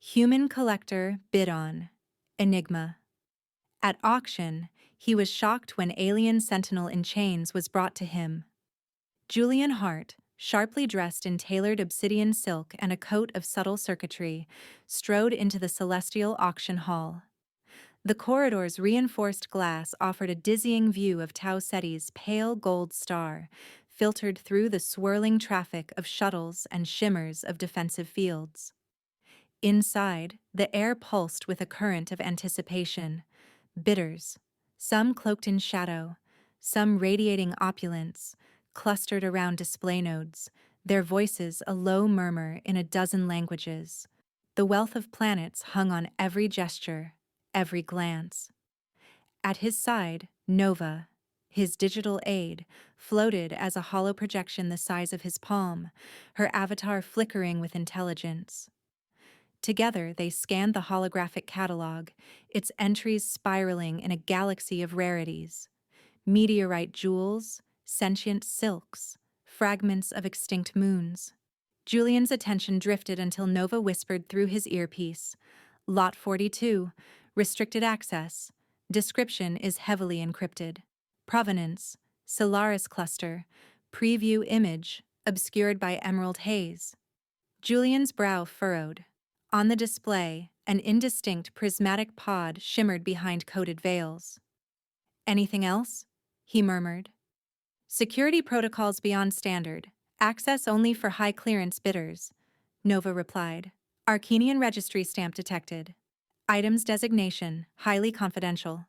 Human collector bid on. Enigma. At auction, he was shocked when alien sentinel in chains was brought to him. Julian Hart, sharply dressed in tailored obsidian silk and a coat of subtle circuitry, strode into the celestial auction hall. The corridor's reinforced glass offered a dizzying view of Tau Ceti's pale gold star, filtered through the swirling traffic of shuttles and shimmers of defensive fields. Inside, the air pulsed with a current of anticipation. Bidders, some cloaked in shadow, some radiating opulence, clustered around display nodes, their voices a low murmur in a dozen languages. The wealth of planets hung on every gesture, every glance. At his side, Nova, his digital aide, floated as a hollow projection the size of his palm, her avatar flickering with intelligence. Together, they scanned the holographic catalog, its entries spiraling in a galaxy of rarities. Meteorite jewels, sentient silks, fragments of extinct moons. Julian's attention drifted until Nova whispered through his earpiece. Lot 42, restricted access. Description is heavily encrypted. Provenance, Solaris cluster. Preview image, obscured by emerald haze. Julian's brow furrowed. On the display, an indistinct prismatic pod shimmered behind coated veils. "Anything else?" he murmured. "Security protocols beyond standard. Access only for high-clearance bidders," Nova replied. "Arcanian registry stamp detected. Items designation, highly confidential."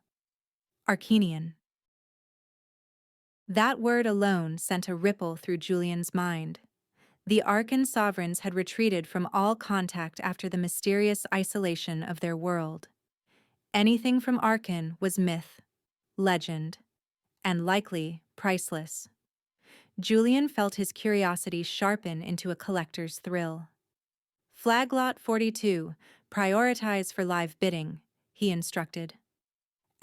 Arcanian. That word alone sent a ripple through Julian's mind. The Arcan sovereigns had retreated from all contact after the mysterious isolation of their world. Anything from Arcan was myth, legend, and likely priceless. Julian felt his curiosity sharpen into a collector's thrill. "Flag lot 42, prioritize for live bidding," he instructed.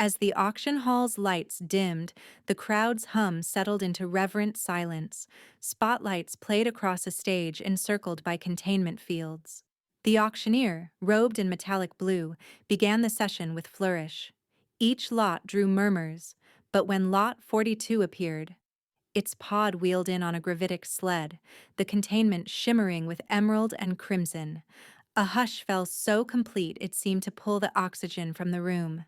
As the auction hall's lights dimmed, the crowd's hum settled into reverent silence. Spotlights played across a stage encircled by containment fields. The auctioneer, robed in metallic blue, began the session with flourish. Each lot drew murmurs, but when Lot 42 appeared, its pod wheeled in on a gravitic sled, the containment shimmering with emerald and crimson. A hush fell so complete it seemed to pull the oxygen from the room.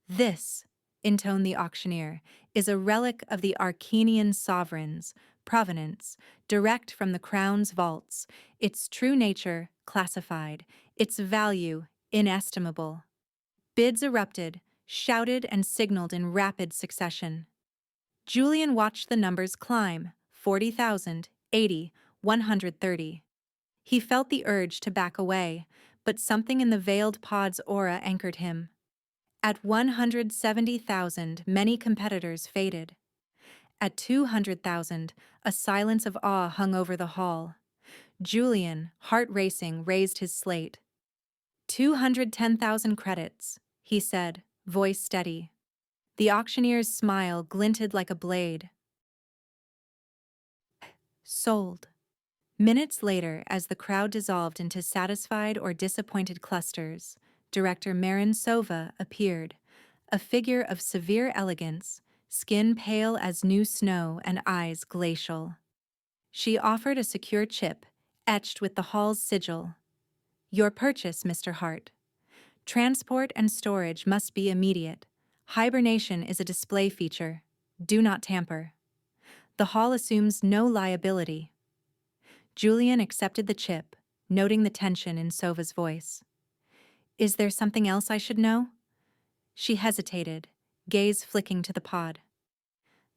"This," intoned the auctioneer, "is a relic of the Arcanian sovereigns, provenance, direct from the crown's vaults, its true nature classified, its value inestimable." Bids erupted, shouted and signaled in rapid succession. Julian watched the numbers climb, 40,000, 80, 130. He felt the urge to back away, but something in the veiled pod's aura anchored him. At 170,000, many competitors faded. At 200,000, a silence of awe hung over the hall. Julian, heart racing, raised his slate. 210,000 credits, he said, voice steady. The auctioneer's smile glinted like a blade. "Sold." Minutes later, as the crowd dissolved into satisfied or disappointed clusters, director Marin Sova appeared, a figure of severe elegance, skin pale as new snow and eyes glacial. She offered a secure chip, etched with the hall's sigil. "Your purchase, Mr. Hart. Transport and storage must be immediate. Hibernation is a display feature. Do not tamper." The hall assumes no liability. Julian accepted the chip, noting the tension in Sova's voice. "Is there something else I should know?" She hesitated, gaze flicking to the pod.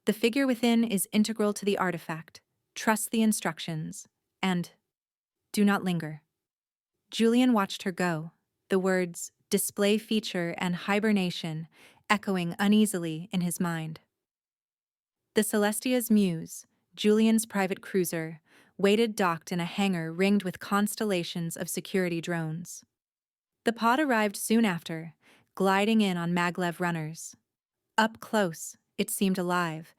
"The figure within is integral to the artifact. Trust the instructions. And do not linger." Julian watched her go, the words display feature and hibernation echoing uneasily in his mind. The Celestia's Muse, Julian's private cruiser, waited docked in a hangar ringed with constellations of security drones. The pod arrived soon after, gliding in on maglev runners. Up close, it seemed alive,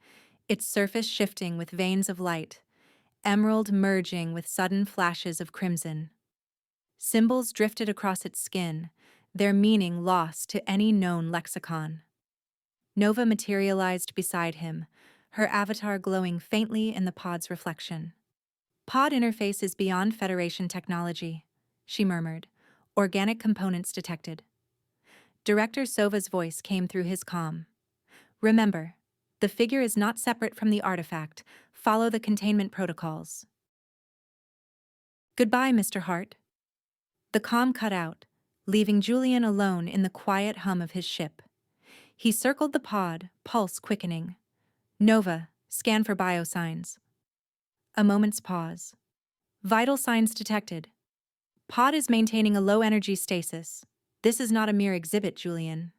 its surface shifting with veins of light, emerald merging with sudden flashes of crimson. Symbols drifted across its skin, their meaning lost to any known lexicon. Nova materialized beside him, her avatar glowing faintly in the pod's reflection. Pod interface is beyond Federation technology, she murmured. Organic components detected. Director Sova's voice came through his comm. Remember, the figure is not separate from the artifact. Follow the containment protocols. Goodbye, Mr. Hart. The comm cut out, leaving Julian alone in the quiet hum of his ship. He circled the pod, pulse quickening. Nova, scan for biosigns. A moment's pause. Vital signs detected. Pod is maintaining a low-energy stasis. This is not a mere exhibit, Julian.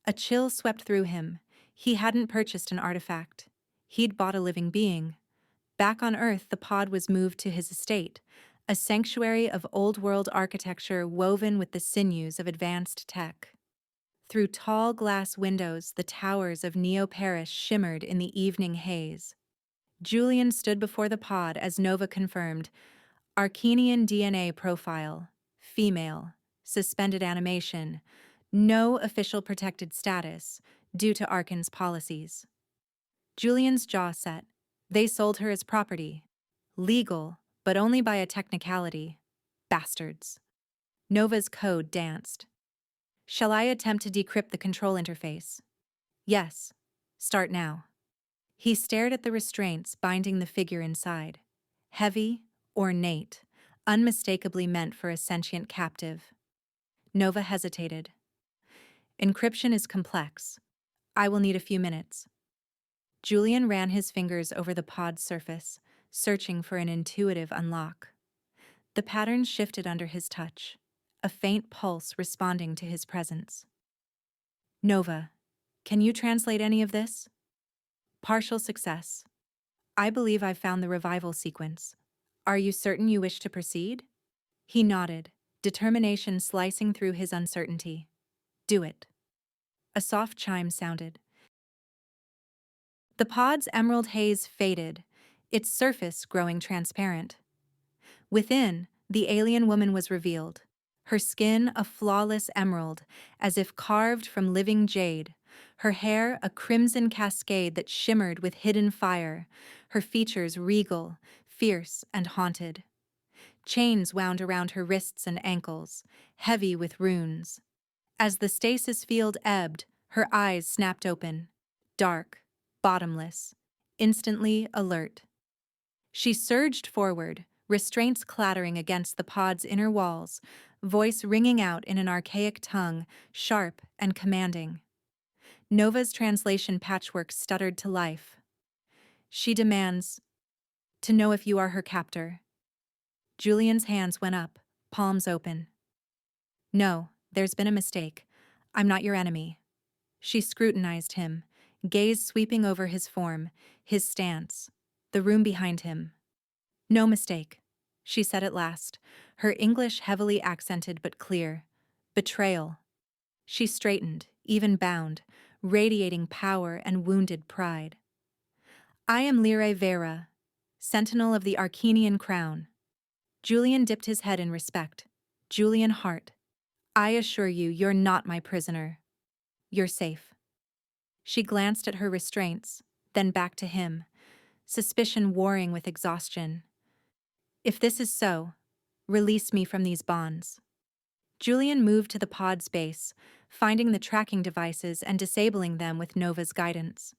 A chill swept through him. He hadn't purchased an artifact. He'd bought a living being. Back on Earth, the pod was moved to his estate, a sanctuary of old-world architecture woven with the sinews of advanced tech. Through tall glass windows, the towers of Neo Paris shimmered in the evening haze. Julian stood before the pod as Nova confirmed, Arcanian DNA profile, female, suspended animation, no official protected status, due to Arcan's policies. Julian's jaw set. They sold her as property. Legal, but only by a technicality. Bastards. Nova's code danced. Shall I attempt to decrypt the control interface? Yes. Start now. He stared at the restraints binding the figure inside. Heavy, ornate, unmistakably meant for a sentient captive. Nova hesitated. Encryption is complex. I will need a few minutes. Julian ran his fingers over the pod's surface, searching for an intuitive unlock. The pattern shifted under his touch, a faint pulse responding to his presence. Nova, can you translate any of this? Partial success. I believe I've found the revival sequence. Are you certain you wish to proceed? He nodded, determination slicing through his uncertainty. Do it. A soft chime sounded. The pod's emerald haze faded, its surface growing transparent. Within, the alien woman was revealed, her skin a flawless emerald, as if carved from living jade, her hair a crimson cascade that shimmered with hidden fire, her features regal, fierce, and haunted. Chains wound around her wrists and ankles, heavy with runes. As the stasis field ebbed, her eyes snapped open, dark, bottomless, instantly alert. She surged forward, restraints clattering against the pod's inner walls, voice ringing out in an archaic tongue, sharp and commanding. Nova's translation patchwork stuttered to life. She demands to know if you are her captor. Julian's hands went up, palms open. No, there's been a mistake. I'm not your enemy. She scrutinized him, gaze sweeping over his form, his stance, the room behind him. No mistake, she said at last, her English heavily accented but clear. Betrayal. She straightened, even bound, radiating power and wounded pride. I am Lyrae Vera, sentinel of the Arcanian crown. Julian dipped his head in respect. Julian Hart. I assure you, you're not my prisoner. You're safe. She glanced at her restraints, then back to him, suspicion warring with exhaustion. If this is so, release me from these bonds. Julian moved to the pod's base, finding the tracking devices and disabling them with Nova's guidance.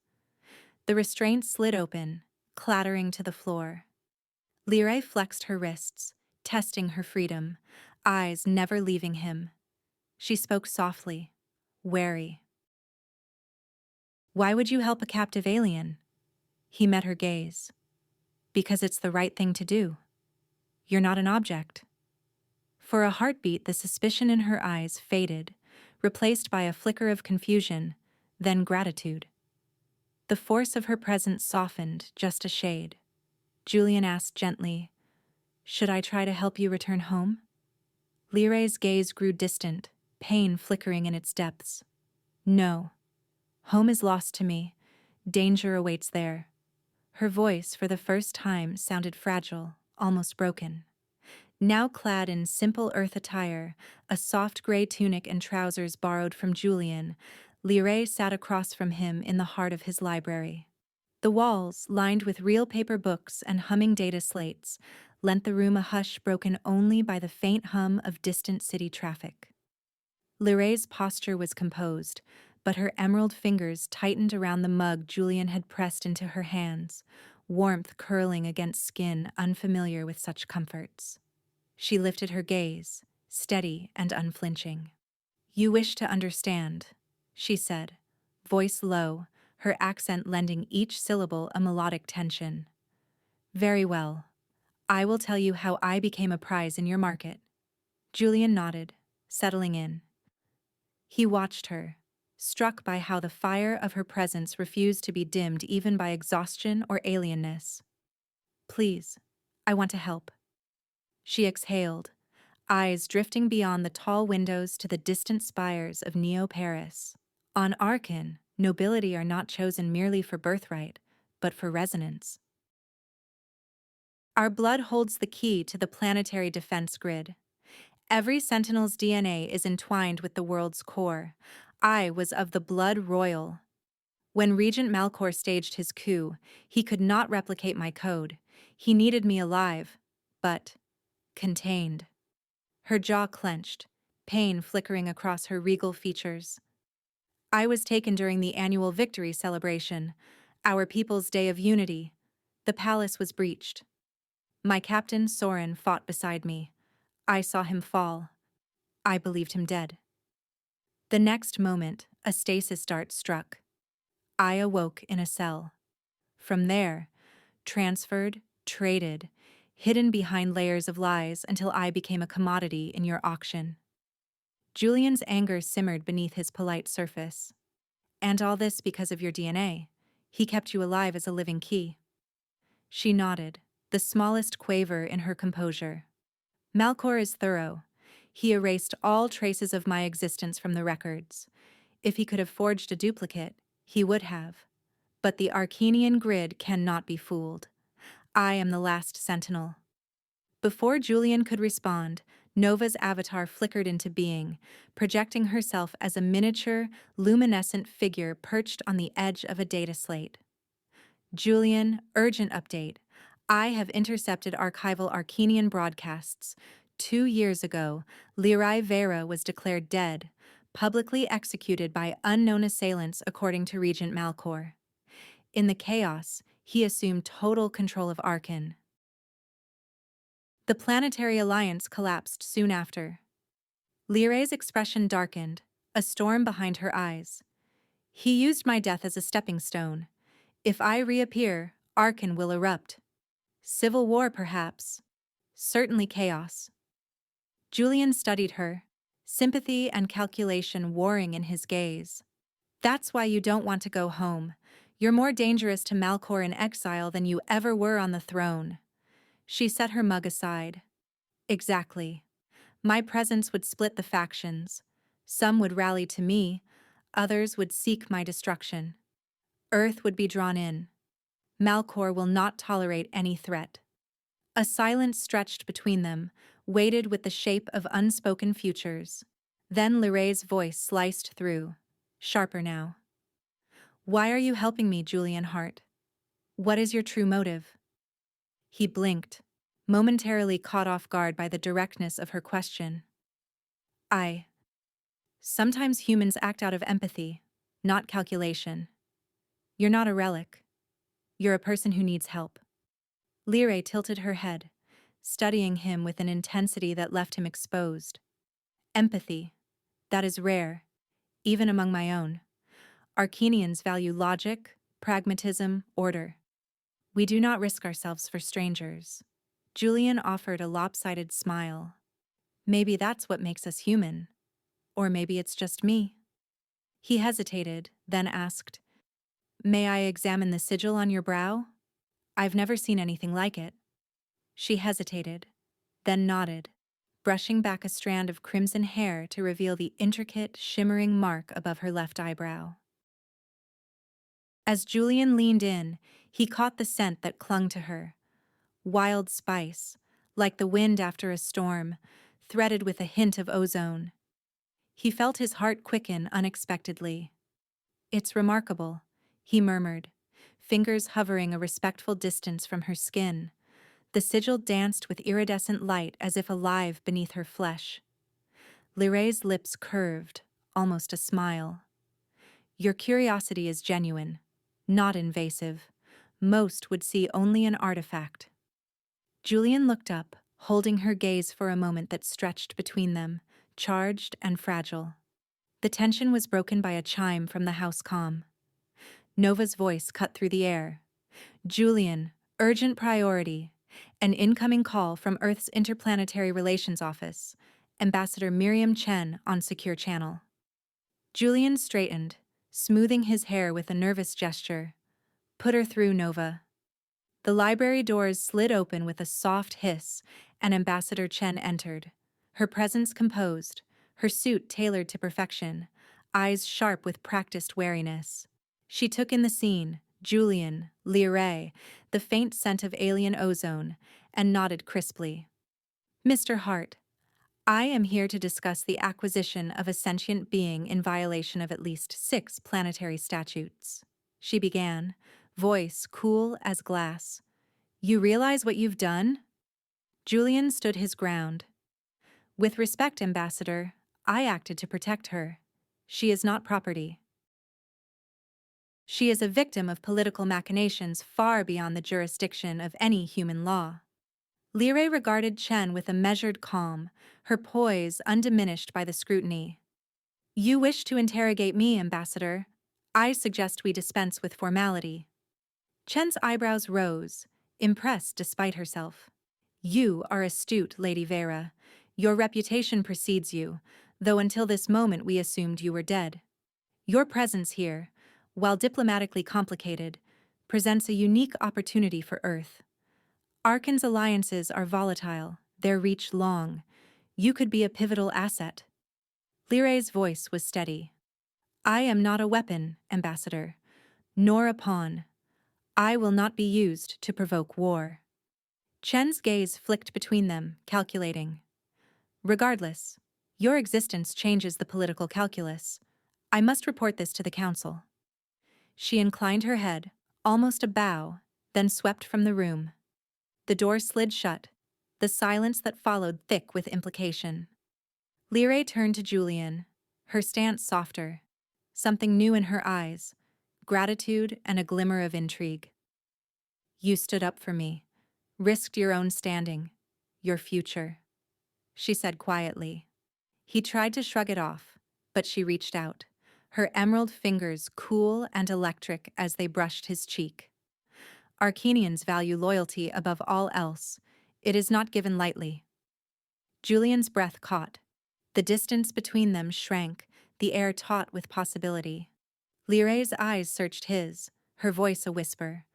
The restraints slid open, clattering to the floor. Lyrae flexed her wrists, testing her freedom, eyes never leaving him. She spoke softly, wary. Why would you help a captive alien? He met her gaze. Because it's the right thing to do. You're not an object. For a heartbeat, the suspicion in her eyes faded, replaced by a flicker of confusion, then gratitude. The force of her presence softened just a shade. Julian asked gently, should I try to help you return home? Lyrae's gaze grew distant, pain flickering in its depths. No. Home is lost to me. Danger awaits there. Her voice, for the first time, sounded fragile, almost broken. Now clad in simple earth attire, a soft gray tunic and trousers borrowed from Julian, Lyrae sat across from him in the heart of his library. The walls, lined with real paper books and humming data slates, lent the room a hush broken only by the faint hum of distant city traffic. Lyrae's posture was composed, but her emerald fingers tightened around the mug Julian had pressed into her hands, warmth curling against skin unfamiliar with such comforts. She lifted her gaze, steady and unflinching. "You wish to understand," she said, voice low, her accent lending each syllable a melodic tension. "Very well. I will tell you how I became a prize in your market." Julian nodded, settling in. He watched her, struck by how the fire of her presence refused to be dimmed even by exhaustion or alienness. "Please, I want to help." She exhaled, eyes drifting beyond the tall windows to the distant spires of Neo-Paris. On Arkan, nobility are not chosen merely for birthright, but for resonance. Our blood holds the key to the planetary defense grid. Every Sentinel's DNA is entwined with the world's core. I was of the blood royal. When Regent Malcor staged his coup, he could not replicate my code. He needed me alive, but contained. Her jaw clenched, pain flickering across her regal features. I was taken during the annual victory celebration, our people's day of unity. The palace was breached. My captain, Soren, fought beside me. I saw him fall. I believed him dead. The next moment, a stasis dart struck. I awoke in a cell. From there, transferred, traded, hidden behind layers of lies until I became a commodity in your auction. Julian's anger simmered beneath his polite surface. "And all this because of your DNA. He kept you alive as a living key." She nodded, the smallest quaver in her composure. "Malcor is thorough. He erased all traces of my existence from the records. If he could have forged a duplicate, he would have. But the Arcanian grid cannot be fooled. I am the last sentinel." Before Julian could respond, Nova's avatar flickered into being, projecting herself as a miniature, luminescent figure perched on the edge of a data slate. "Julian, urgent update. I have intercepted archival Arcanian broadcasts. 2 years ago, Lyrae Vera was declared dead, publicly executed by unknown assailants according to Regent Malcor. In the chaos, he assumed total control of Arkan. The planetary alliance collapsed soon after." Lyrae's expression darkened, a storm behind her eyes. "He used my death as a stepping stone. If I reappear, Arkan will erupt. Civil war, perhaps. Certainly chaos." Julian studied her, sympathy and calculation warring in his gaze. "That's why you don't want to go home. You're more dangerous to Malcor in exile than you ever were on the throne." She set her mug aside. "Exactly. My presence would split the factions. Some would rally to me, others would seek my destruction. Earth would be drawn in. Malcor will not tolerate any threat." A silence stretched between them, weighted with the shape of unspoken futures. Then Lyrae's voice sliced through, sharper now. "Why are you helping me, Julian Hart? What is your true motive?" He blinked, momentarily caught off guard by the directness of her question. Sometimes humans act out of empathy, not calculation. You're not a relic. You're a person who needs help." Lyrae tilted her head, studying him with an intensity that left him exposed. "Empathy. That is rare, even among my own. Arcanians value logic, pragmatism, order. We do not risk ourselves for strangers." Julian offered a lopsided smile. "Maybe that's what makes us human. Or maybe it's just me." He hesitated, then asked, "May I examine the sigil on your brow? I've never seen anything like it." She hesitated, then nodded, brushing back a strand of crimson hair to reveal the intricate, shimmering mark above her left eyebrow. As Julian leaned in, he caught the scent that clung to her. Wild spice, like the wind after a storm, threaded with a hint of ozone. He felt his heart quicken unexpectedly. "It's remarkable," he murmured, fingers hovering a respectful distance from her skin. The sigil danced with iridescent light as if alive beneath her flesh. Liray's lips curved, almost a smile. "Your curiosity is genuine, not invasive. Most would see only an artifact." Julian looked up, holding her gaze for a moment that stretched between them, charged and fragile. The tension was broken by a chime from the house comm. Nova's voice cut through the air. "Julian, urgent priority. An incoming call from Earth's Interplanetary Relations Office. Ambassador Miriam Chen on secure channel." Julian straightened, smoothing his hair with a nervous gesture. "Put her through, Nova." The library doors slid open with a soft hiss, and Ambassador Chen entered. Her presence composed, her suit tailored to perfection, eyes sharp with practiced wariness. She took in the scene, Julian, Liray, the faint scent of alien ozone, and nodded crisply. "Mr. Hart, I am here to discuss the acquisition of a sentient being in violation of at least 6 planetary statutes," she began, voice cool as glass. "You realize what you've done?" Julian stood his ground. "With respect, Ambassador, I acted to protect her. She is not property. She is a victim of political machinations far beyond the jurisdiction of any human law." Liray regarded Chen with a measured calm, her poise undiminished by the scrutiny. "You wish to interrogate me, Ambassador. I suggest we dispense with formality." Chen's eyebrows rose, impressed despite herself. "You are astute, Lady Vera. Your reputation precedes you, though until this moment we assumed you were dead. Your presence here, while diplomatically complicated, presents a unique opportunity for Earth. Arkan's alliances are volatile, their reach long. You could be a pivotal asset." Liray's voice was steady. "I am not a weapon, Ambassador, nor a pawn. I will not be used to provoke war." Chen's gaze flicked between them, calculating. "Regardless, your existence changes the political calculus. I must report this to the Council." She inclined her head, almost a bow, then swept from the room. The door slid shut, the silence that followed thick with implication. Liray turned to Julian, her stance softer, something new in her eyes, gratitude and a glimmer of intrigue. "You stood up for me, risked your own standing, your future," she said quietly. He tried to shrug it off, but she reached out, her emerald fingers cool and electric as they brushed his cheek. "Arcanians value loyalty above all else. It is not given lightly." Julian's breath caught. The distance between them shrank, the air taut with possibility. Liray's eyes searched his, her voice a whisper.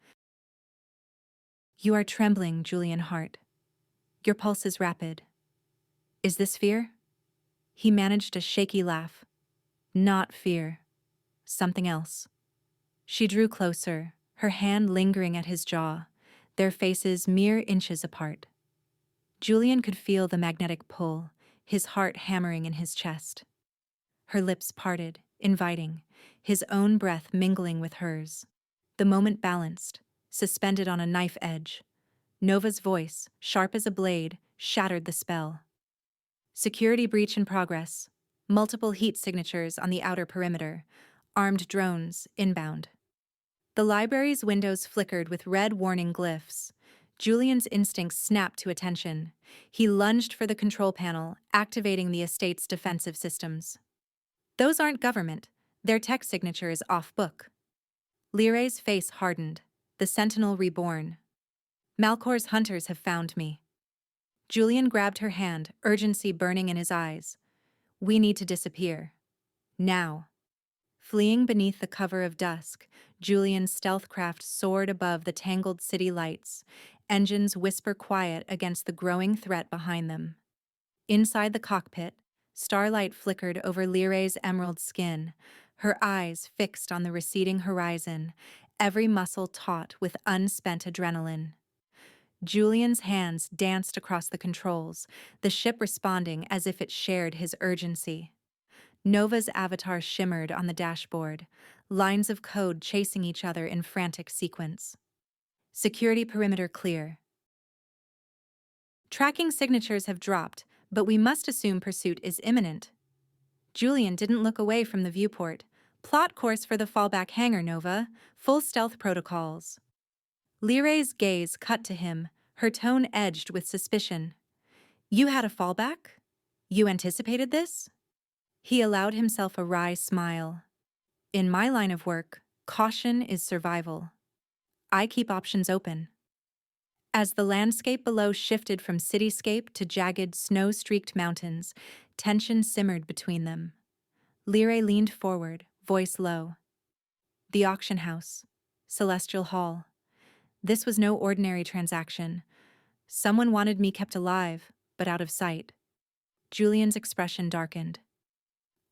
"You are trembling, Julian Hart. Your pulse is rapid. Is this fear?" He managed a shaky laugh. "Not fear. Something else." She drew closer, her hand lingering at his jaw, their faces mere inches apart. Julian could feel the magnetic pull, his heart hammering in his chest. Her lips parted, inviting, his own breath mingling with hers. The moment balanced, suspended on a knife edge. Nova's voice, sharp as a blade, shattered the spell. "Security breach in progress. Multiple heat signatures on the outer perimeter. Armed drones inbound." The library's windows flickered with red warning glyphs. Julian's instincts snapped to attention. He lunged for the control panel, activating the estate's defensive systems. "Those aren't government. Their tech signature is off-book." Liray's face hardened, the Sentinel reborn. "Malcor's hunters have found me." Julian grabbed her hand, urgency burning in his eyes. "We need to disappear. Now." Fleeing beneath the cover of dusk, Julian's stealth craft soared above the tangled city lights, engines whisper quiet against the growing threat behind them. Inside the cockpit, starlight flickered over Liray's emerald skin, her eyes fixed on the receding horizon, every muscle taut with unspent adrenaline. Julian's hands danced across the controls, the ship responding as if it shared his urgency. Nova's avatar shimmered on the dashboard, lines of code chasing each other in frantic sequence. Security perimeter clear. Tracking signatures have dropped, but we must assume pursuit is imminent. Julian didn't look away from the viewport. Plot course for the fallback hangar, Nova. Full stealth protocols. Liray's gaze cut to him, her tone edged with suspicion. You had a fallback? You anticipated this? He allowed himself a wry smile. In my line of work, caution is survival. I keep options open. As the landscape below shifted from cityscape to jagged, snow-streaked mountains, tension simmered between them. Liray leaned forward, voice low. The auction house. Celestial Hall. This was no ordinary transaction. Someone wanted me kept alive, but out of sight. Julian's expression darkened.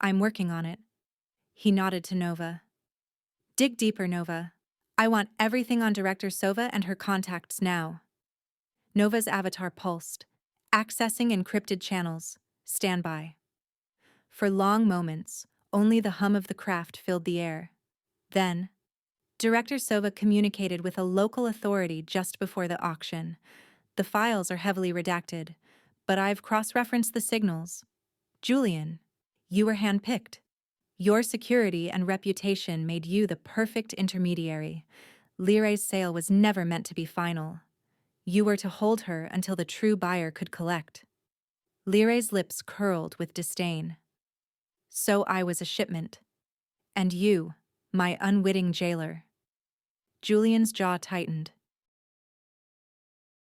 I'm working on it. He nodded to Nova. Dig deeper, Nova. I want everything on Director Sova and her contacts now. Nova's avatar pulsed, accessing encrypted channels. Stand by. For long moments, only the hum of the craft filled the air. Then, Director Sova communicated with a local authority just before the auction. The files are heavily redacted, but I've cross-referenced the signals. Julian, you were handpicked. Your security and reputation made you the perfect intermediary. Liray's sale was never meant to be final. You were to hold her until the true buyer could collect. Liray's lips curled with disdain. So I was a shipment. And you, my unwitting jailer. Julian's jaw tightened.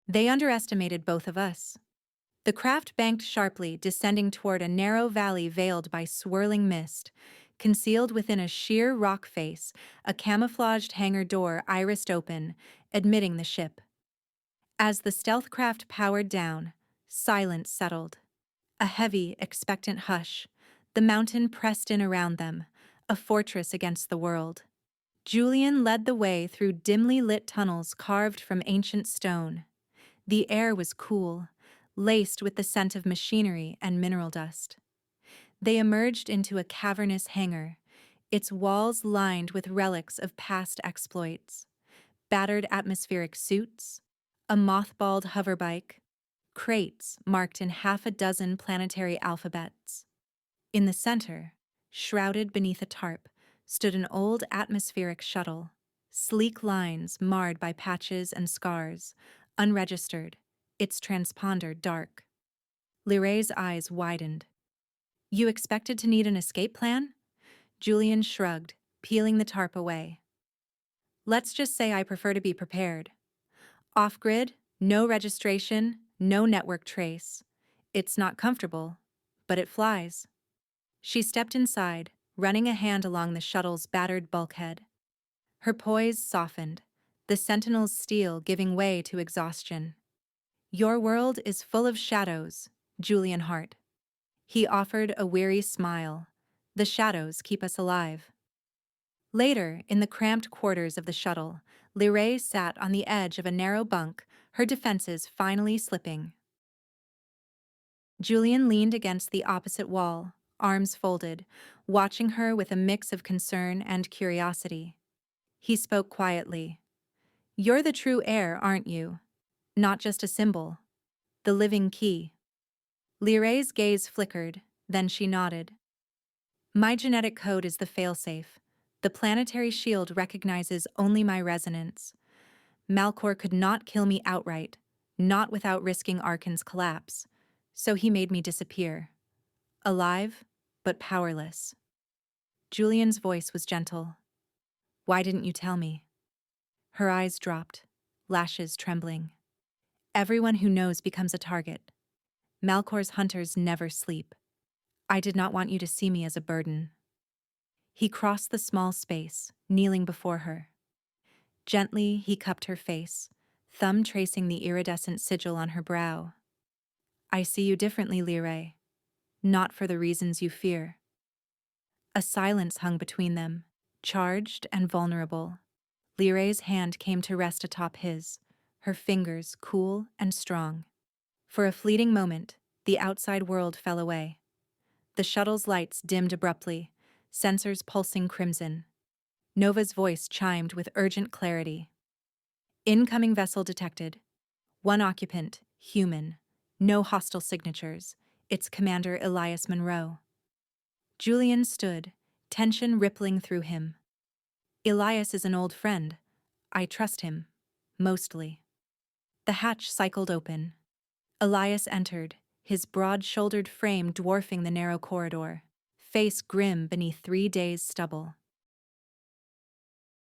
They underestimated both of us. The craft banked sharply, descending toward a narrow valley veiled by swirling mist. Concealed within a sheer rock face, a camouflaged hangar door irised open, admitting the ship. As the stealth craft powered down, silence settled. A heavy, expectant hush. The mountain pressed in around them, a fortress against the world. Julian led the way through dimly lit tunnels carved from ancient stone. The air was cool, laced with the scent of machinery and mineral dust. They emerged into a cavernous hangar, its walls lined with relics of past exploits. Battered atmospheric suits, a mothballed hoverbike, crates marked in half a dozen planetary alphabets. In the center, shrouded beneath a tarp, stood an old atmospheric shuttle, sleek lines marred by patches and scars, unregistered, its transponder dark. Liray's eyes widened. You expected to need an escape plan? Julian shrugged, peeling the tarp away. Let's just say I prefer to be prepared. Off-grid, no registration, no network trace. It's not comfortable, but it flies. She stepped inside, running a hand along the shuttle's battered bulkhead. Her poise softened, the Sentinel's steel giving way to exhaustion. Your world is full of shadows, Julian Hart. He offered a weary smile. The shadows keep us alive. Later, in the cramped quarters of the shuttle, Liray sat on the edge of a narrow bunk, her defenses finally slipping. Julian leaned against the opposite wall, arms folded, watching her with a mix of concern and curiosity. He spoke quietly. You're the true heir, aren't you? Not just a symbol. The living key. Liray's gaze flickered, then she nodded. My genetic code is the failsafe. The planetary shield recognizes only my resonance. Malcor could not kill me outright, not without risking Arkan's collapse, so he made me disappear. Alive, but powerless. Julian's voice was gentle. Why didn't you tell me? Her eyes dropped, lashes trembling. Everyone who knows becomes a target. Malcor's hunters never sleep. I did not want you to see me as a burden. He crossed the small space, kneeling before her. Gently, he cupped her face, thumb tracing the iridescent sigil on her brow. I see you differently, Liray. Not for the reasons you fear. A silence hung between them, charged and vulnerable. Liray's hand came to rest atop his, her fingers cool and strong. For a fleeting moment, the outside world fell away. The shuttle's lights dimmed abruptly, sensors pulsing crimson. Nova's voice chimed with urgent clarity. Incoming vessel detected. One occupant, human. No hostile signatures. Its commander Elias Monroe. Julian stood, tension rippling through him. Elias is an old friend. I trust him. Mostly. The hatch cycled open. Elias entered, his broad-shouldered frame dwarfing the narrow corridor, face grim beneath 3 days' stubble.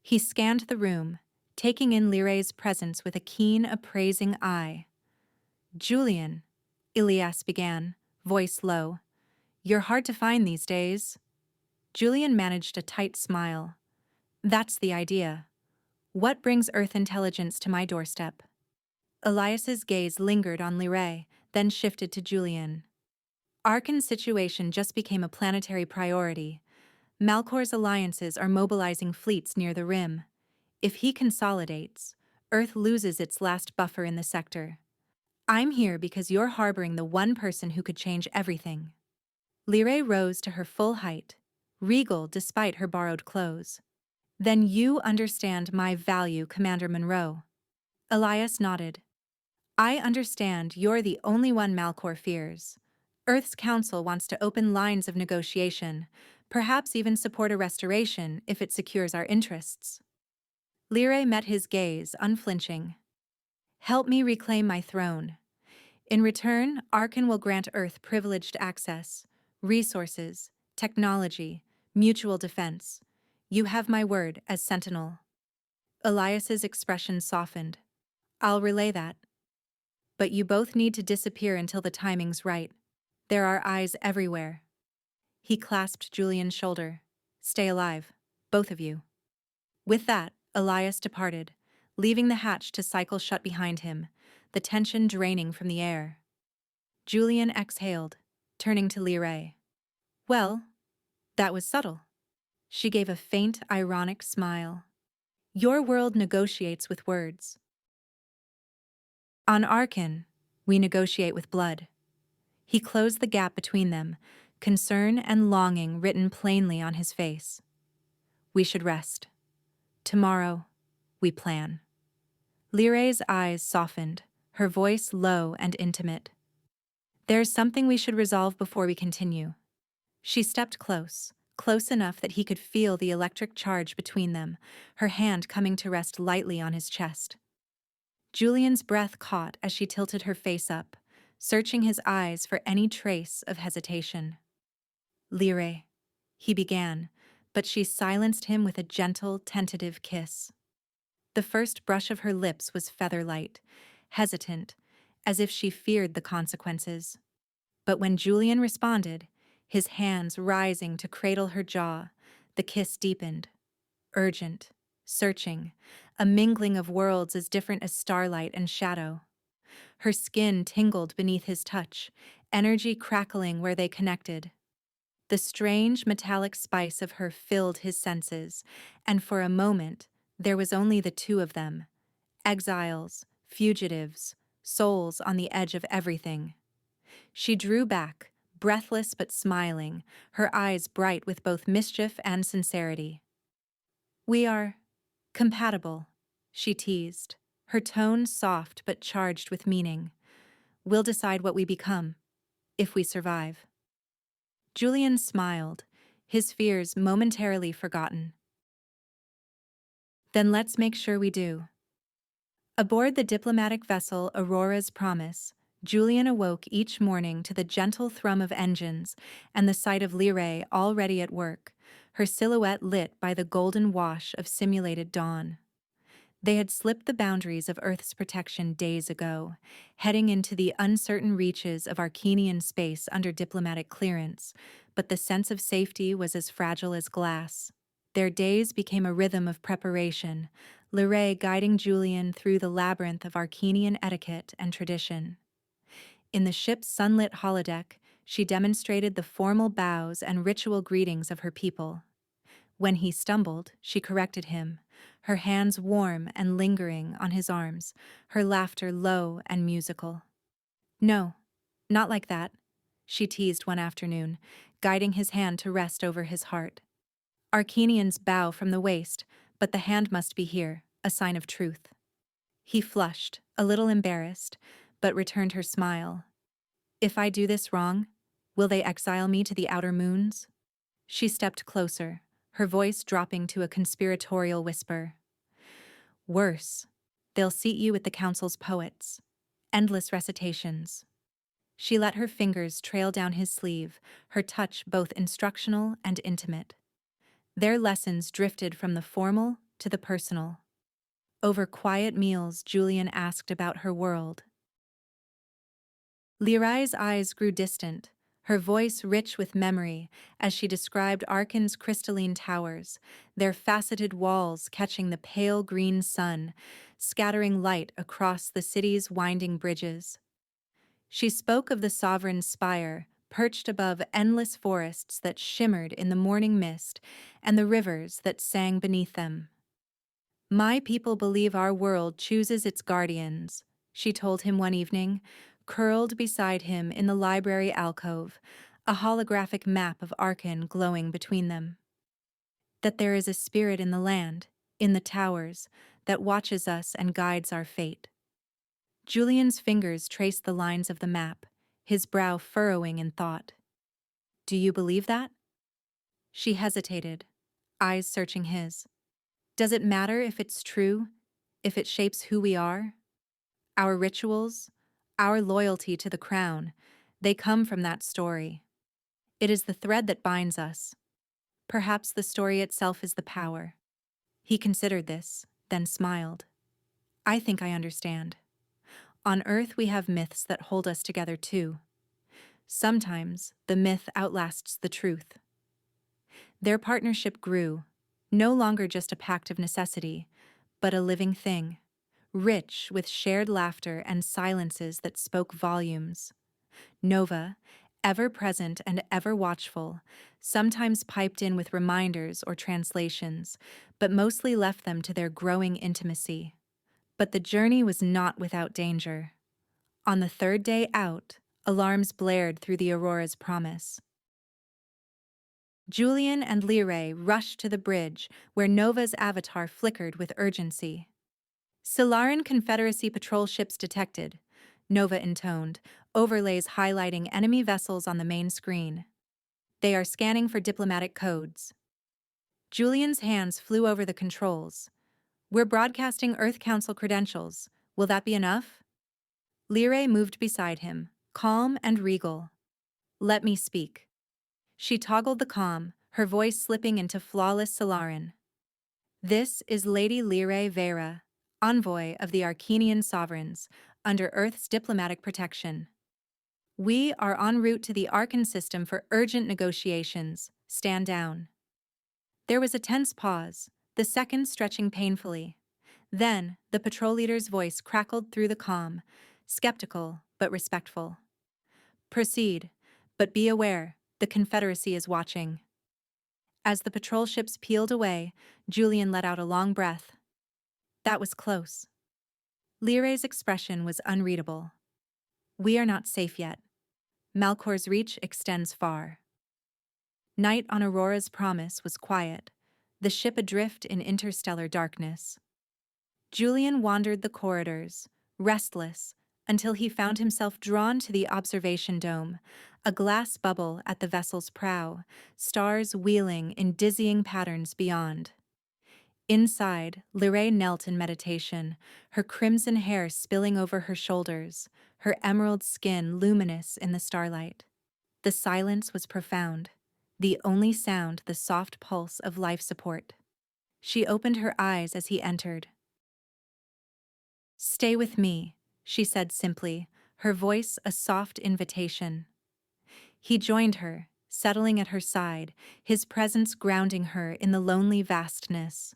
He scanned the room, taking in Lyray's presence with a keen, appraising eye. Julian, Elias began, voice low. You're hard to find these days. Julian managed a tight smile. That's the idea. What brings Earth intelligence to my doorstep? Elias's gaze lingered on Lyray, then shifted to Julian. Arkan's situation just became a planetary priority. Malcor's alliances are mobilizing fleets near the rim. If he consolidates, Earth loses its last buffer in the sector. I'm here because you're harboring the one person who could change everything. Lyray rose to her full height, regal despite her borrowed clothes. Then you understand my value, Commander Monroe. Elias nodded. I understand you're the only one Malcor fears. Earth's council wants to open lines of negotiation, perhaps even support a restoration if it secures our interests. Lyray met his gaze, unflinching. Help me reclaim my throne. In return, Arkan will grant Earth privileged access, resources, technology, mutual defense. You have my word as Sentinel. Elias's expression softened. I'll relay that. But you both need to disappear until the timing's right. There are eyes everywhere. He clasped Julian's shoulder. Stay alive, both of you. With that, Elias departed, leaving the hatch to cycle shut behind him, the tension draining from the air. Julian exhaled, turning to Lyray. Well, that was subtle. She gave a faint, ironic smile. Your world negotiates with words. On Arkan, we negotiate with blood. He closed the gap between them, concern and longing written plainly on his face. We should rest. Tomorrow, we plan. Lyray's eyes softened, her voice low and intimate. There's something we should resolve before we continue. She stepped close enough that he could feel the electric charge between them, her hand coming to rest lightly on his chest. Julian's breath caught as she tilted her face up, searching his eyes for any trace of hesitation. Lyray, he began, but she silenced him with a gentle, tentative kiss. The first brush of her lips was feather-light, hesitant, as if she feared the consequences. But when Julian responded, his hands rising to cradle her jaw, the kiss deepened. Urgent, searching, a mingling of worlds as different as starlight and shadow. Her skin tingled beneath his touch, energy crackling where they connected. The strange metallic spice of her filled his senses, and for a moment, there was only the two of them. Exiles, fugitives, souls on the edge of everything. She drew back, breathless but smiling, her eyes bright with both mischief and sincerity. We are compatible, she teased, her tone soft but charged with meaning. We'll decide what we become, if we survive. Julian smiled, his fears momentarily forgotten. Then let's make sure we do. Aboard the diplomatic vessel Aurora's Promise, Julian awoke each morning to the gentle thrum of engines and the sight of Lyray already at work, her silhouette lit by the golden wash of simulated dawn. They had slipped the boundaries of Earth's protection days ago, heading into the uncertain reaches of Arcanian space under diplomatic clearance, but the sense of safety was as fragile as glass. Their days became a rhythm of preparation, Lyray guiding Julian through the labyrinth of Arcanian etiquette and tradition. In the ship's sunlit holodeck, she demonstrated the formal bows and ritual greetings of her people. When he stumbled, she corrected him, her hands warm and lingering on his arms, her laughter low and musical. "No, not like that," she teased one afternoon, guiding his hand to rest over his heart. Arcanians bow from the waist, but the hand must be here, a sign of truth. He flushed, a little embarrassed, but returned her smile. "If I do this wrong, will they exile me to the outer moons?" She stepped closer, her voice dropping to a conspiratorial whisper. "Worse, they'll seat you with the council's poets. Endless recitations." She let her fingers trail down his sleeve, her touch both instructional and intimate. Their lessons drifted from the formal to the personal. Over quiet meals, Julian asked about her world. Lirai's eyes grew distant, her voice rich with memory as she described Arkan's crystalline towers, their faceted walls catching the pale green sun, scattering light across the city's winding bridges. She spoke of the sovereign spire, perched above endless forests that shimmered in the morning mist and the rivers that sang beneath them. "My people believe our world chooses its guardians," she told him one evening, curled beside him in the library alcove, a holographic map of Arkan glowing between them. "That there is a spirit in the land, in the towers, that watches us and guides our fate." Julian's fingers traced the lines of the map, his brow furrowing in thought. "Do you believe that?" She hesitated, eyes searching his. "Does it matter if it's true, if it shapes who we are? Our rituals, our loyalty to the crown, they come from that story. It is the thread that binds us. Perhaps the story itself is the power." He considered this, then smiled. "I think I understand. On Earth we have myths that hold us together too. Sometimes the myth outlasts the truth." Their partnership grew, no longer just a pact of necessity, but a living thing, rich with shared laughter and silences that spoke volumes. Nova, ever present and ever watchful, sometimes piped in with reminders or translations, but mostly left them to their growing intimacy. But the journey was not without danger. On the third day out, alarms blared through the Aurora's promise. Julian and Liray rushed to the bridge, where Nova's avatar flickered with urgency. "Silaran Confederacy patrol ships detected," Nova intoned, overlays highlighting enemy vessels on the main screen. "They are scanning for diplomatic codes." Julian's hands flew over the controls. "We're broadcasting Earth Council credentials. Will that be enough?" Liray moved beside him, calm and regal. "Let me speak." She toggled the comm, her voice slipping into flawless Silaran. "This is Lady Liray Vera, envoy of the Arcanian sovereigns, under Earth's diplomatic protection. We are en route to the Arkan system for urgent negotiations. Stand down." There was a tense pause, the seconds stretching painfully. Then, the patrol leader's voice crackled through the comm, skeptical but respectful. "Proceed, but be aware, the Confederacy is watching." As the patrol ships peeled away, Julian let out a long breath. That was close. Liray's expression was unreadable. "We are not safe yet. Malcor's reach extends far." Night on Aurora's promise was quiet, the ship adrift in interstellar darkness. Julian wandered the corridors, restless, until he found himself drawn to the observation dome, a glass bubble at the vessel's prow, stars wheeling in dizzying patterns beyond. Inside, Liray knelt in meditation, her crimson hair spilling over her shoulders, her emerald skin luminous in the starlight. The silence was profound, the only sound the soft pulse of life support. She opened her eyes as he entered. "Stay with me," she said simply, her voice a soft invitation. He joined her, settling at her side, his presence grounding her in the lonely vastness.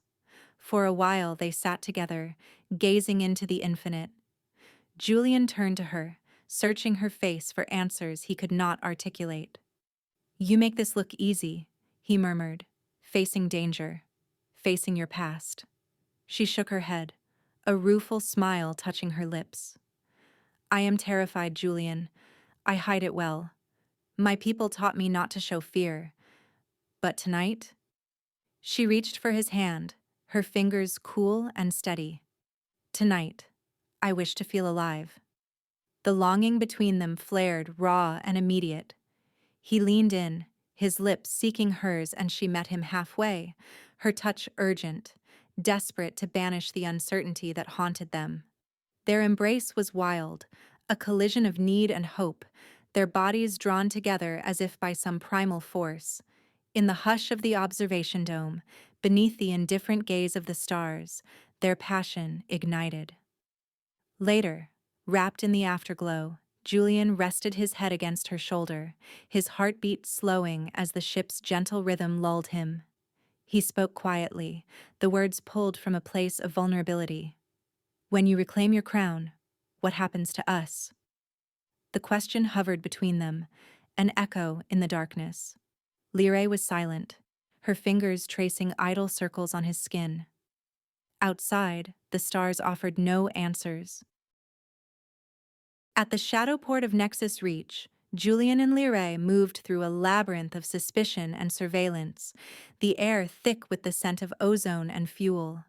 For a while they sat together, gazing into the infinite. Julian turned to her, searching her face for answers he could not articulate. "You make this look easy," he murmured, "facing danger, facing your past." She shook her head, a rueful smile touching her lips. I am terrified, Julian. I hide it well. My people taught me not to show fear. But tonight? She reached for his hand, her fingers cool and steady. Tonight, I wish to feel alive. The longing between them flared raw and immediate. He leaned in, his lips seeking hers, and she met him halfway, her touch urgent, desperate to banish the uncertainty that haunted them. Their embrace was wild, a collision of need and hope, their bodies drawn together as if by some primal force. In the hush of the observation dome, beneath the indifferent gaze of the stars, their passion ignited. Later, wrapped in the afterglow, Julian rested his head against her shoulder, his heartbeat slowing as the ship's gentle rhythm lulled him. He spoke quietly, the words pulled from a place of vulnerability. When you reclaim your crown, what happens to us? The question hovered between them, an echo in the darkness. Lyrae was silent, her fingers tracing idle circles on his skin. Outside, the stars offered no answers. At the shadow port of Nexus Reach, Julian and Lyrae moved through a labyrinth of suspicion and surveillance, the air thick with the scent of ozone and fuel.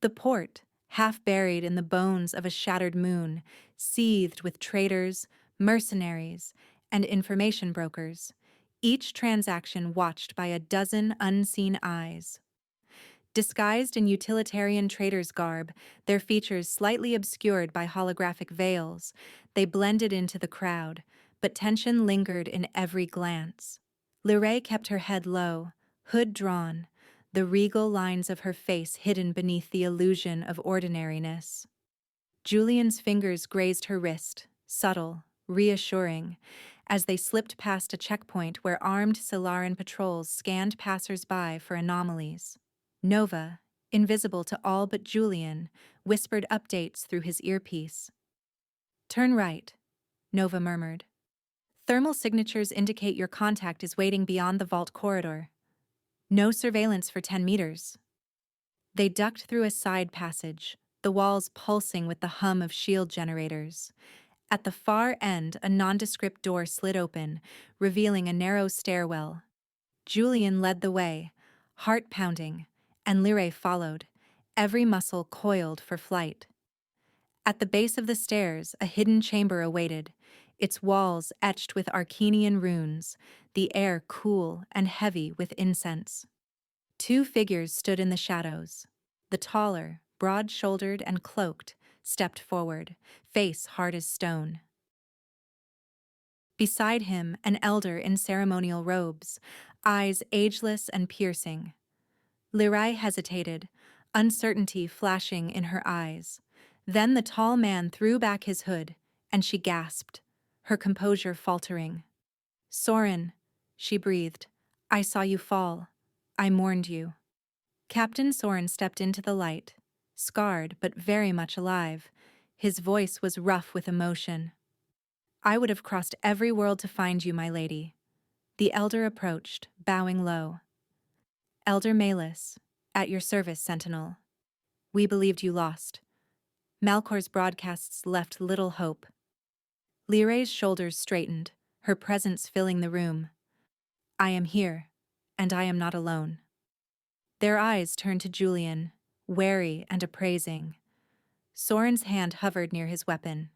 The port, half buried in the bones of a shattered moon, seethed with traders, mercenaries, and information brokers, each transaction watched by a dozen unseen eyes. Disguised in utilitarian traders' garb, their features slightly obscured by holographic veils, they blended into the crowd, but tension lingered in every glance. Lyrae kept her head low, hood drawn, the regal lines of her face hidden beneath the illusion of ordinariness. Julian's fingers grazed her wrist, subtle, reassuring, as they slipped past a checkpoint where armed Solaran patrols scanned passers-by for anomalies. Nova, invisible to all but Julian, whispered updates through his earpiece. Turn right, Nova murmured. Thermal signatures indicate your contact is waiting beyond the vault corridor. No surveillance for 10 meters. They ducked through a side passage, the walls pulsing with the hum of shield generators. At the far end, a nondescript door slid open, revealing a narrow stairwell. Julian led the way, heart pounding, and Lyrae followed, every muscle coiled for flight. At the base of the stairs, a hidden chamber awaited, its walls etched with Arcanian runes, the air cool and heavy with incense. Two figures stood in the shadows. The taller, broad-shouldered and cloaked, stepped forward, face hard as stone. Beside him, an elder in ceremonial robes, eyes ageless and piercing. Lyrae hesitated, uncertainty flashing in her eyes. Then the tall man threw back his hood, and she gasped, her composure faltering. Soren, she breathed, I saw you fall. I mourned you. Captain Soren stepped into the light, scarred but very much alive. His voice was rough with emotion. I would have crossed every world to find you, my lady. The elder approached, bowing low. Elder Malus, at your service, Sentinel. We believed you lost. Malcor's broadcasts left little hope. Lyrae's shoulders straightened, her presence filling the room. I am here, and I am not alone. Their eyes turned to Julian, wary and appraising. Soren's hand hovered near his weapon.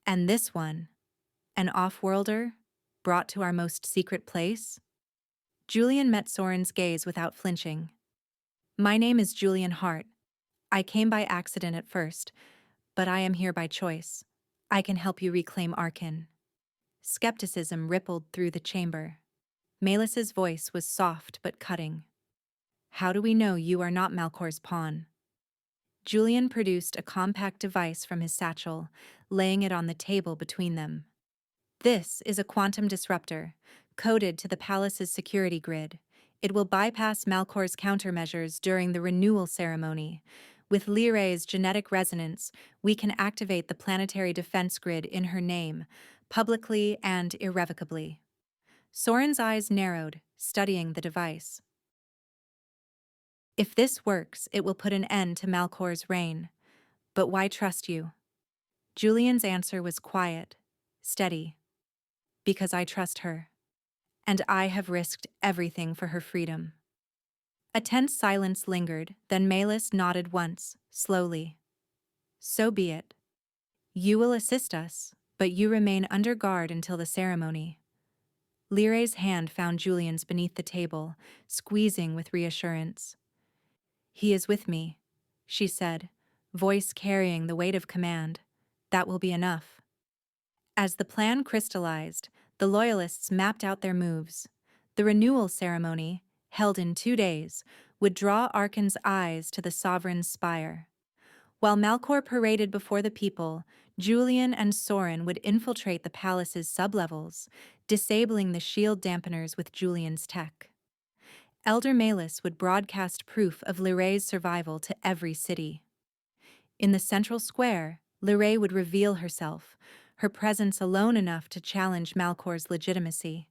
And this one, an off-worlder, brought to our most secret place? Julian met Soren's gaze without flinching. My name is Julian Hart. I came by accident at first, but I am here by choice. I can help you reclaim Arkan. Skepticism rippled through the chamber. Malus's voice was soft but cutting. How do we know you are not Malcor's pawn? Julian produced a compact device from his satchel, laying it on the table between them. This is a quantum disruptor, coded to the palace's security grid. It will bypass Malcor's countermeasures during the renewal ceremony. With Lyrae's genetic resonance, we can activate the planetary defense grid in her name, publicly and irrevocably. Soren's eyes narrowed, studying the device. If this works, it will put an end to Malcor's reign. But why trust you? Julian's answer was quiet, steady. Because I trust her. And I have risked everything for her freedom. A tense silence lingered, then Malus nodded once, slowly. So be it. You will assist us, but you remain under guard until the ceremony. Lyrae's hand found Julian's beneath the table, squeezing with reassurance. He is with me, she said, voice carrying the weight of command. That will be enough. As the plan crystallized, the Loyalists mapped out their moves. The renewal ceremony, held in 2 days, would draw Arkan's eyes to the sovereign's spire. While Malcor paraded before the people, Julian and Soren would infiltrate the palace's sublevels, disabling the shield dampeners with Julian's tech. Elder Malus would broadcast proof of Lyrae's survival to every city. In the central square, Lyrae would reveal herself, her presence alone enough to challenge Malcor's legitimacy.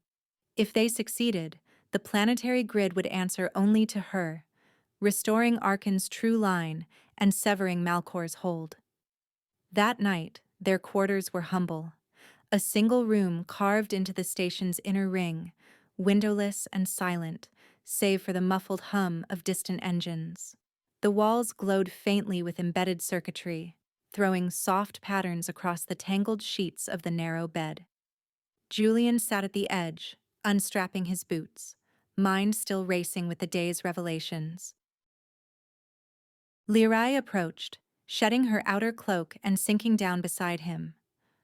If they succeeded, the planetary grid would answer only to her, restoring Arkan's true line and severing Malcor's hold. That night, their quarters were humble. A single room carved into the station's inner ring, windowless and silent, save for the muffled hum of distant engines. The walls glowed faintly with embedded circuitry, throwing soft patterns across the tangled sheets of the narrow bed. Julian sat at the edge, unstrapping his boots, mind still racing with the day's revelations. Lyrae approached, shedding her outer cloak and sinking down beside him.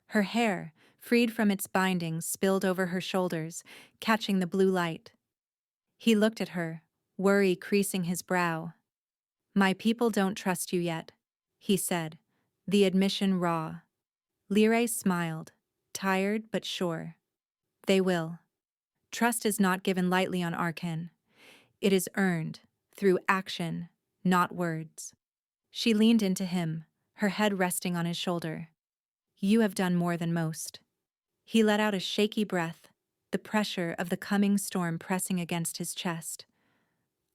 Her hair, freed from its bindings, spilled over her shoulders, catching the blue light. He looked at her, worry creasing his brow. "My people don't trust you yet," he said, the admission raw. Lyrae smiled, tired but sure. "They will. Trust is not given lightly on Arkan. It is earned, through action, not words." She leaned into him, her head resting on his shoulder. "You have done more than most." He let out a shaky breath, the pressure of the coming storm pressing against his chest.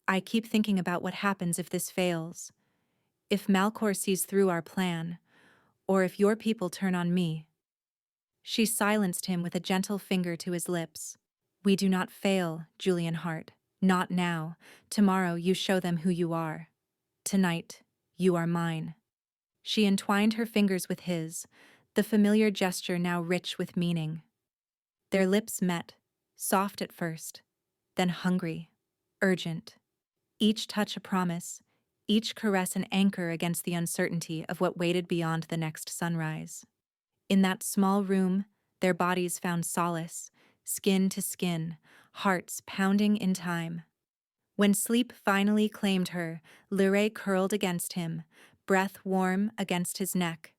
"I keep thinking about what happens if this fails. If Malcor sees through our plan, or if your people turn on me." She silenced him with a gentle finger to his lips. "We do not fail, Julian Hart. Not now. Tomorrow you show them who you are. Tonight, you are mine." She entwined her fingers with his, the familiar gesture now rich with meaning. Their lips met, soft at first, then hungry, urgent. Each touch a promise, each caress an anchor against the uncertainty of what waited beyond the next sunrise. In that small room, their bodies found solace, skin to skin, hearts pounding in time. When sleep finally claimed her, Lyrae curled against him, breath warm against his neck.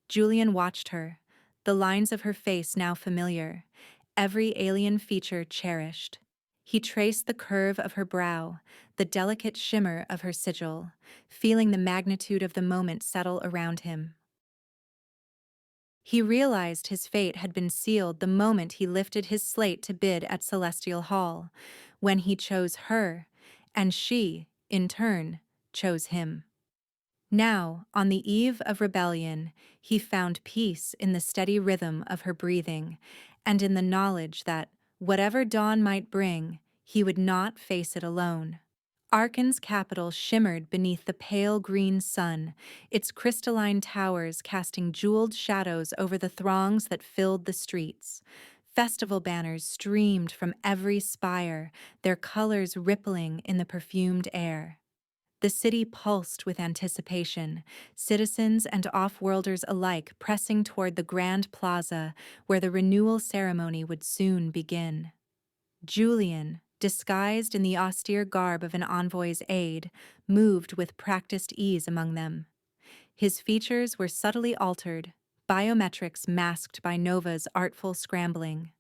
Julian watched her, the lines of her face now familiar, every alien feature cherished. He traced the curve of her brow, the delicate shimmer of her sigil, feeling the magnitude of the moment settle around him. He realized his fate had been sealed the moment he lifted his slate to bid at Celestial Hall, when he chose her, and she, in turn, chose him. Now, on the eve of rebellion, he found peace in the steady rhythm of her breathing, and in the knowledge that, whatever dawn might bring, he would not face it alone. Arkan's capital shimmered beneath the pale green sun, its crystalline towers casting jeweled shadows over the throngs that filled the streets. Festival banners streamed from every spire, their colors rippling in the perfumed air. The city pulsed with anticipation, citizens and off-worlders alike pressing toward the grand plaza where the renewal ceremony would soon begin. Julian, disguised in the austere garb of an envoy's aide, moved with practiced ease among them. His features were subtly altered, biometrics masked by Nova's artful scrambling.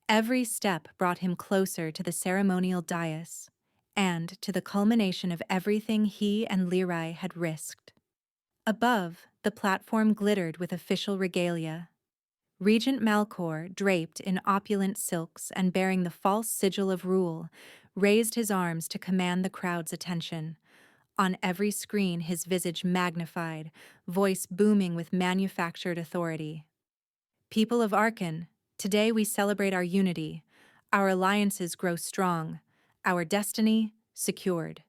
Every step brought him closer to the ceremonial dais, and to the culmination of everything he and Lyrae had risked. Above, the platform glittered with official regalia. Regent Malcor, draped in opulent silks and bearing the false sigil of rule, raised his arms to command the crowd's attention. On every screen, his visage magnified, voice booming with manufactured authority. People of Arkan, today we celebrate our unity. Our alliances grow strong, our destiny secured.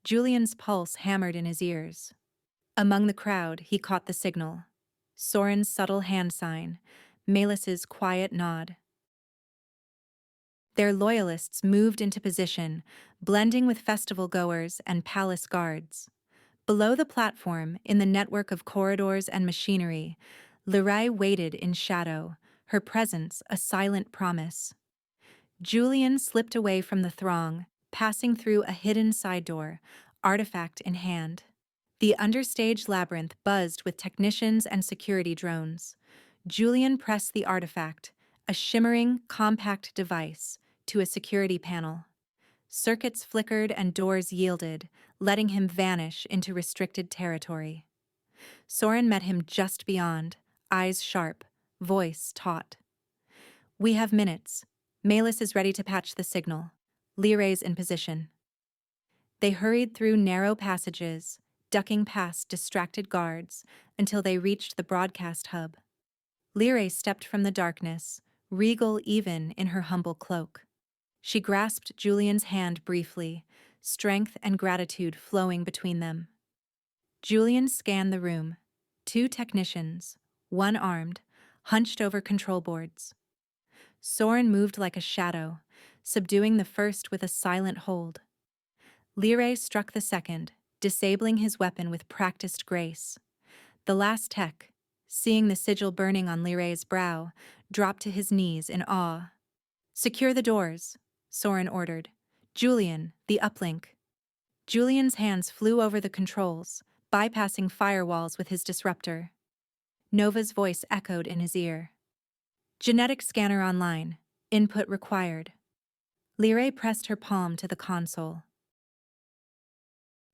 Julian's pulse hammered in his ears. Among the crowd, he caught the signal. Soren's subtle hand sign, Melis's quiet nod. Their loyalists moved into position, blending with festival goers and palace guards. Below the platform, in the network of corridors and machinery, Lirai waited in shadow, her presence a silent promise. Julian slipped away from the throng, passing through a hidden side door, artifact in hand. The understage labyrinth buzzed with technicians and security drones. Julian pressed the artifact, a shimmering, compact device, to a security panel. Circuits flickered and doors yielded, letting him vanish into restricted territory. Soren met him just beyond, eyes sharp, voice taut. "We have minutes. Melis is ready to patch the signal. Liray's in position." They hurried through narrow passages, ducking past distracted guards, until they reached the broadcast hub. Liray stepped from the darkness, regal even in her humble cloak. She grasped Julian's hand briefly, strength and gratitude flowing between them. Julian scanned the room. 2 technicians, one armed, hunched over control boards. Soren moved like a shadow, subduing the first with a silent hold. Liray struck the second, disabling his weapon with practiced grace. The last tech, seeing the sigil burning on Liray's brow, dropped to his knees in awe. "Secure the doors," Soren ordered. "Julian, the uplink." Julian's hands flew over the controls, bypassing firewalls with his disruptor. Nova's voice echoed in his ear. "Genetic scanner online. Input required." Liray pressed her palm to the console.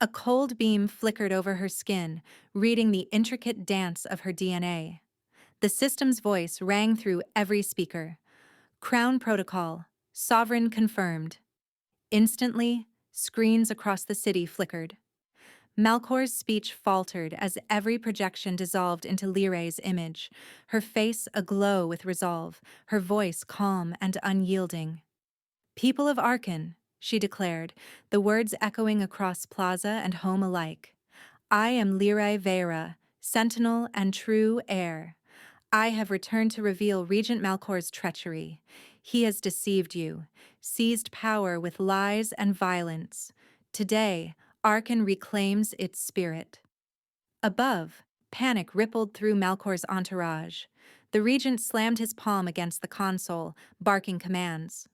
A cold beam flickered over her skin, reading the intricate dance of her DNA. The system's voice rang through every speaker. "Crown protocol. Sovereign confirmed." Instantly, screens across the city flickered. Malcor's speech faltered as every projection dissolved into Liray's image, her face aglow with resolve, her voice calm and unyielding. "People of Arkan," she declared, the words echoing across plaza and home alike. "I am Liray Vera, sentinel and true heir. I have returned to reveal Regent Malcor's treachery. He has deceived you, seized power with lies and violence. Today, Arkan reclaims its spirit." Above, panic rippled through Malcor's entourage. The regent slammed his palm against the console, barking commands.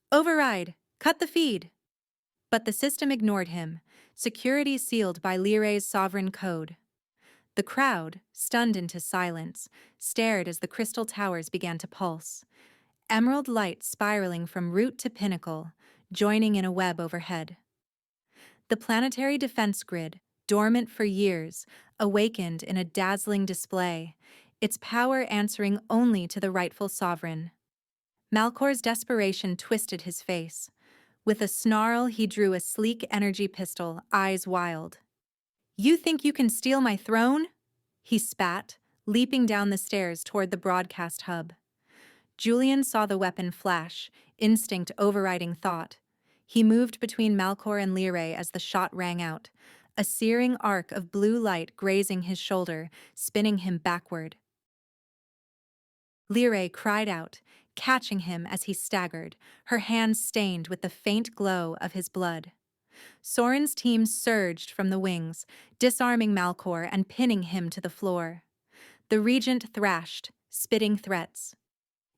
"Override! Cut the feed!" But the system ignored him, security sealed by Liray's sovereign code. The crowd, stunned into silence, stared as the crystal towers began to pulse. Emerald light spiraling from root to pinnacle, joining in a web overhead. The planetary defense grid, dormant for years, awakened in a dazzling display, its power answering only to the rightful sovereign. Malcor's desperation twisted his face. With a snarl, he drew a sleek energy pistol, eyes wild. "You think you can steal my throne?" he spat, leaping down the stairs toward the broadcast hub. Julian saw the weapon flash, instinct overriding thought. He moved between Malcor and Liray as the shot rang out, a searing arc of blue light grazing his shoulder, spinning him backward. Liray cried out, catching him as he staggered, her hands stained with the faint glow of his blood. Soren's team surged from the wings, disarming Malcor and pinning him to the floor. The regent thrashed, spitting threats.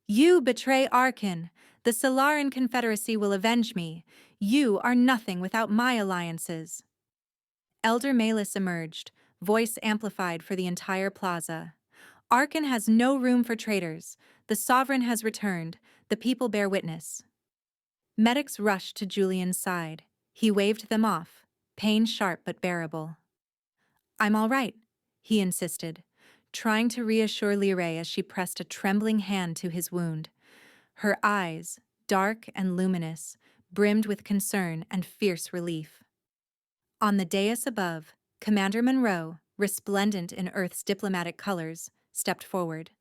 "You betray Arkan. The Solaran Confederacy will avenge me. You are nothing without my alliances." Elder Melis emerged, voice amplified for the entire plaza. "Arkan has no room for traitors. The sovereign has returned. The people bear witness." Medics rushed to Julian's side. He waved them off, pain sharp but bearable. "I'm all right," he insisted. trying to reassure Lyrae as she pressed a trembling hand to his wound. Her eyes, dark and luminous, brimmed with concern and fierce relief. On the dais above, Commander Monroe, resplendent in Earth's diplomatic colors, stepped forward.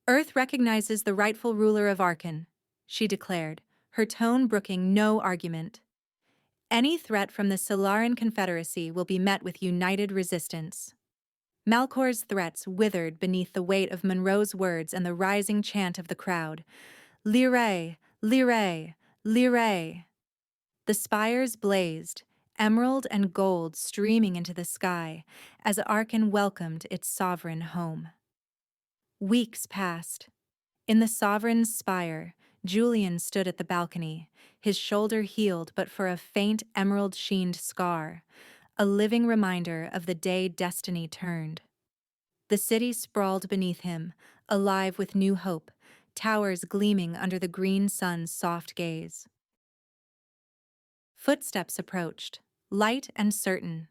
Earth recognizes the rightful ruler of Arkan, she declared, her tone brooking no argument. Any threat from the Solaran Confederacy will be met with united resistance. Malcor's threats withered beneath the weight of Monroe's words and the rising chant of the crowd. Lyrae, Lyrae, Lyrae. The spires blazed, emerald and gold streaming into the sky as Arkan welcomed its sovereign home. Weeks passed. In the sovereign's spire, Julian stood at the balcony, his shoulder healed but for a faint emerald-sheened scar, a living reminder of the day destiny turned. The city sprawled beneath him, alive with new hope, towers gleaming under the green sun's soft gaze. Footsteps approached, light and certain.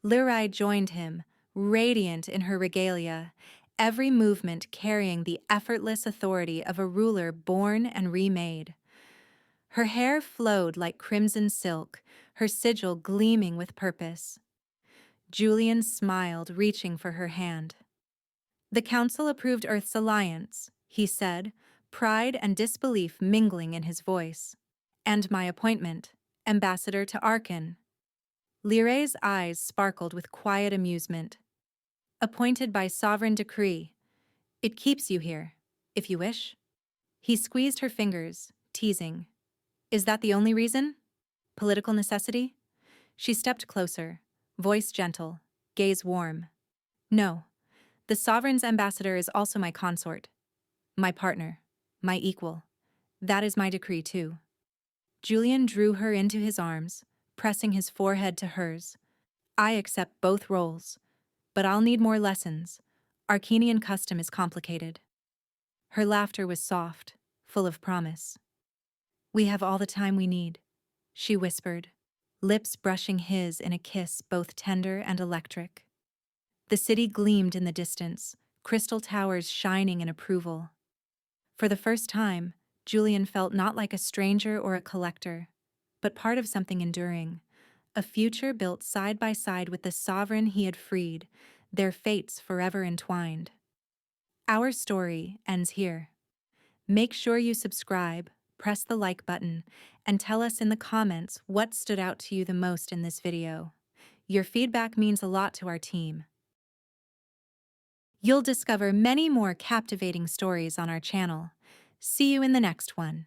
Lyrae joined him, radiant in her regalia, every movement carrying the effortless authority of a ruler born and remade. Her hair flowed like crimson silk, her sigil gleaming with purpose. Julian smiled, reaching for her hand. "The Council approved Earth's alliance," he said, pride and disbelief mingling in his voice. "And my appointment, ambassador to Arkan." Lyrae's eyes sparkled with quiet amusement. "Appointed by sovereign decree. It keeps you here, if you wish." He squeezed her fingers, teasing. "Is that the only reason? Political necessity?" She stepped closer, voice gentle, gaze warm. "No. The sovereign's ambassador is also my consort, my partner, my equal. That is my decree, too." Julian drew her into his arms, pressing his forehead to hers. "I accept both roles, but I'll need more lessons. Arcanian custom is complicated." Her laughter was soft, full of promise. "We have all the time we need," she whispered, lips brushing his in a kiss both tender and electric. The city gleamed in the distance, crystal towers shining in approval. For the first time, Julian felt not like a stranger or a collector, but part of something enduring, a future built side by side with the sovereign he had freed, their fates forever entwined. Our story ends here. Make sure you subscribe, press the like button, and tell us in the comments what stood out to you the most in this video. Your feedback means a lot to our team. You'll discover many more captivating stories on our channel. See you in the next one.